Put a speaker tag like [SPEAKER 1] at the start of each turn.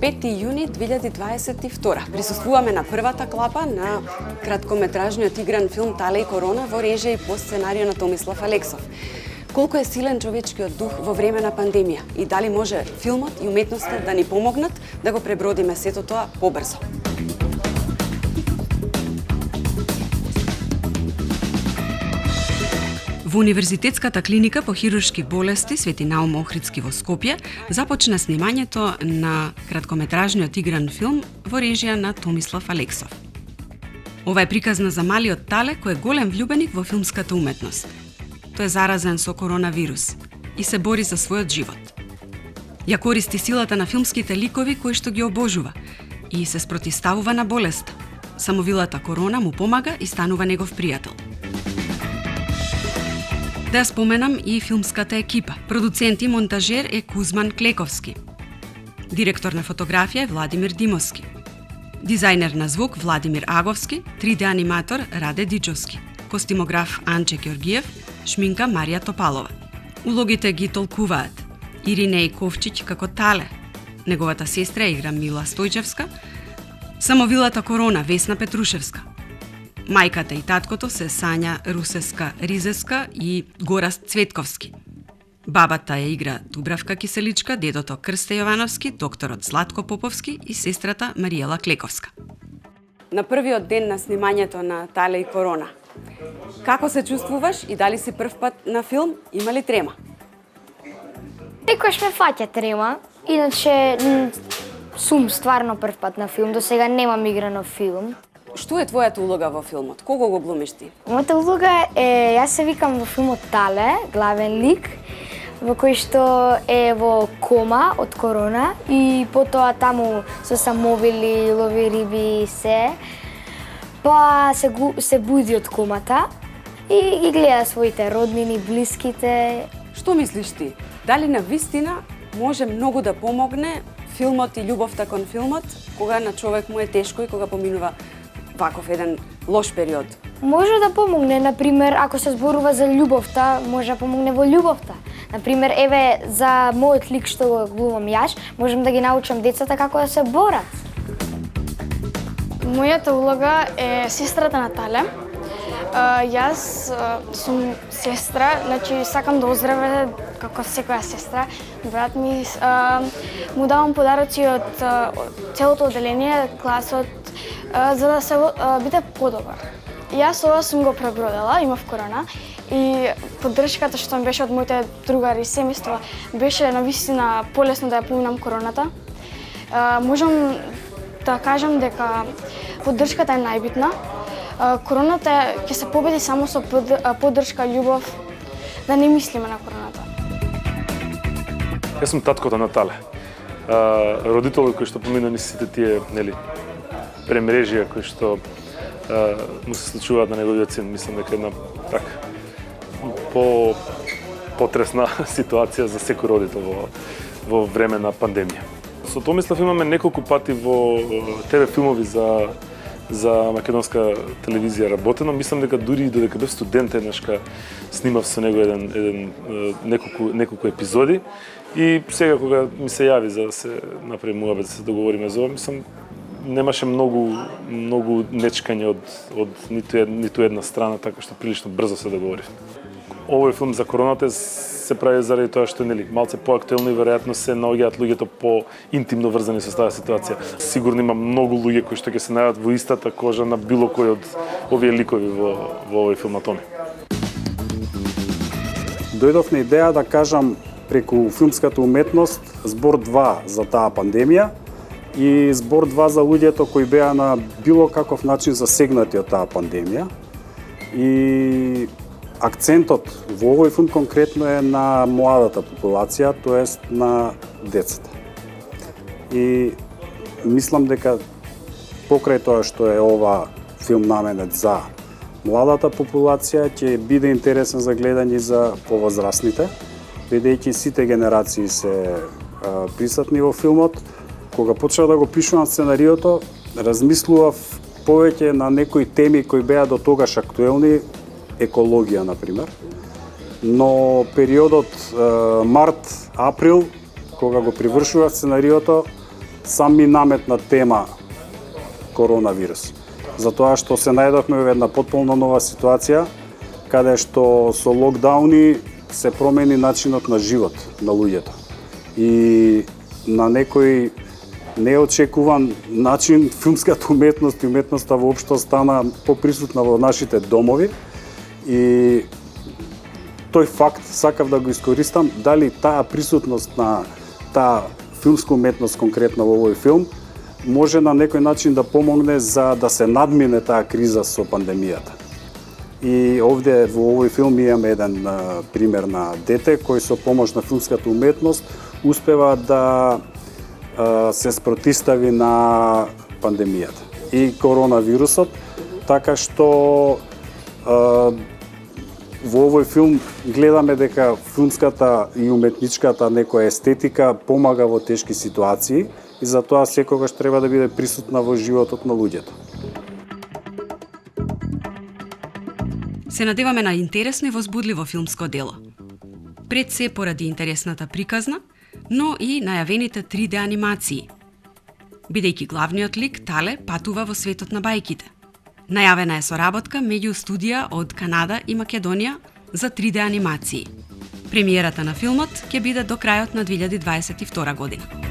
[SPEAKER 1] 5 јуни 2022. Присуствуваме на првата клапа на краткометражниот игран филм Тале и корона во режија и по сценарио на Томислав Алексов. Колку е силен човечкиот дух во време на пандемија и дали може филмот и уметноста да ни помогнат да го пребродиме сето тоа побрзо. Во Универзитетската клиника по хируршки болести Свети Наум Охридски во Скопје започна снимањето на краткометражниот игран филм во режија на Томислав Алексов. Ова е приказна за малиот Тале кој е голем влюбеник во филмската уметност. Тој е заразен со коронавирус и се бори за својот живот. Ја користи силата на филмските ликови кои што ги обожува и се спротивставува на болеста. Самовилата корона му помага и станува негов пријател. Да ја споменам и филмската екипа. Продуцент и монтажер е Кузман Клековски. Директор на фотографија е Владимир Димовски. Дизајнер на звук Владимир Аговски, 3D аниматор Раде Диџовски, костимограф Анче Ѓоргиев, шминка Марија Топалова. Улогите ги толкуваат Иринеј Ковчиќ како Тале, неговата сестра игра Мила Стојчевска, самовилата корона Весна Петрушевска. Мајката и таткото се Сања Русеска-Ризеска и Гораст Цветковски. Бабата ја игра Дубравка Киселичка, дедото Крсте Јовановски, докторот Златко Поповски и сестрата Маријела Клековска. На првиот ден на снимањето на Тале и корона, како се чувствуваш и дали си прв пат на филм, има ли трема?
[SPEAKER 2] Секогаш ме фаќа трема, иначе сум стварно прв пат на филм, до сега немам играно филм.
[SPEAKER 1] Што е твојата улога во филмот? Кого го глумиш ти?
[SPEAKER 2] Мојата улога е, јас се викам во филмот Тале, главен лик, во кој што е во кома од корона и потоа таму со самовили, лови риби и се. Па се буди од комата и ги гледа своите роднини, блиските.
[SPEAKER 1] Што мислиш ти? Дали на вистина може многу да помогне филмот и љубовта кон филмот, кога на човек му е тешко и кога поминува ваков еден лош период?
[SPEAKER 2] Може да помогне, например, ако се зборува за љубовта, може да помогне во љубовта. Например, еве, за мојот лик што го глумам јас, можам да ги научам децата како да се борат.
[SPEAKER 3] Мојата улога е сестрата на Тале. Јас сум сестра, значи сакам да оздраве како секоја сестра. Брат ми му давам подароци од целото одделение, класот, за да се биде подобар. Јас ова сум го пребродела, имав корона и поддршката што ми беше од моите другари и семејство беше навистина полесно да ја поминам короната. Можам да кажам дека поддршката е најбитна. Короната ќе се победи само со поддршка, љубов, да не мислиме на короната.
[SPEAKER 4] Јас сум таткото на Тале. Родител кој што помина низ сите тие, нели, премрежија кои што му се случуваат на неговиот син, мислам дека една така потресна ситуација за секој родител во време на пандемија. Со Томислав имаме неколку пати во ТВ филмови за македонска телевизија работено. Мислам дека дури и додека бев студент еднашка снимав со него неколку епизоди и сега кога ми се јави за да се направи муабет, да се договориме за ова, мислам немаше многу нечкање од ниту една страна, така што прилично брзо се договоривме. Овој филм за короната се прави заради тоа што нели малце поактуелно и веројатно се наоѓаат луѓето по-интимно врзани со таа ситуација. Сигурно има многу луѓе кои што ќе се најдат во истата кожа на било кој од овие ликови во овој филм на Томи.
[SPEAKER 5] Дојдов на идеја да кажам преку филмската уметност збор 2 за таа пандемија и збор 2 за луѓето кои беа на било каков начин засегнати од таа пандемија. И акцентот во овој филм конкретно е на младата популација, тоест на децата. И мислам дека покрај тоа што е ова филм наменет за младата популација, ќе биде интересен за гледање за повозрастните, бидејќи сите генерации се присутни во филмот. Кога почнав да го пишувам сценариото, размислував повеќе на некои теми кои беа до тогаш актуелни, екологија, например. Но периодот март-април, кога го привршував сценариото, сами наметна тема коронавирус. Затоа што се најдовме во една потполно нова ситуација, каде што со локдауни се промени начинот на живот на луѓето. И на некој неочекуван начин филмската уметност и уметноста воопшто стана поприсутна во нашите домови. И тој факт сакав да го искористам, дали таа присутност на таа филмска уметност конкретно во овој филм може на некој начин да помогне за да се надмине таа криза со пандемијата. И овде во овој филм имаме еден пример на дете кој со помош на филмската уметност успева да се спротистави на пандемијата и коронавирусот, така што во овој филм гледаме дека филмската и уметничката некоја естетика помага во тешки ситуации и затоа секогаш треба да биде присутна во животот на луѓето.
[SPEAKER 1] Се надеваме на интересно и возбудливо филмско дело. Пред се поради интересната приказна, но и најавените 3D анимации. Бидејќи главниот лик Тале патува во светот на бајките. Најавена е соработка меѓу студија од Канада и Македонија за 3D анимации. Премиерата на филмот ќе биде до крајот на 2022 година.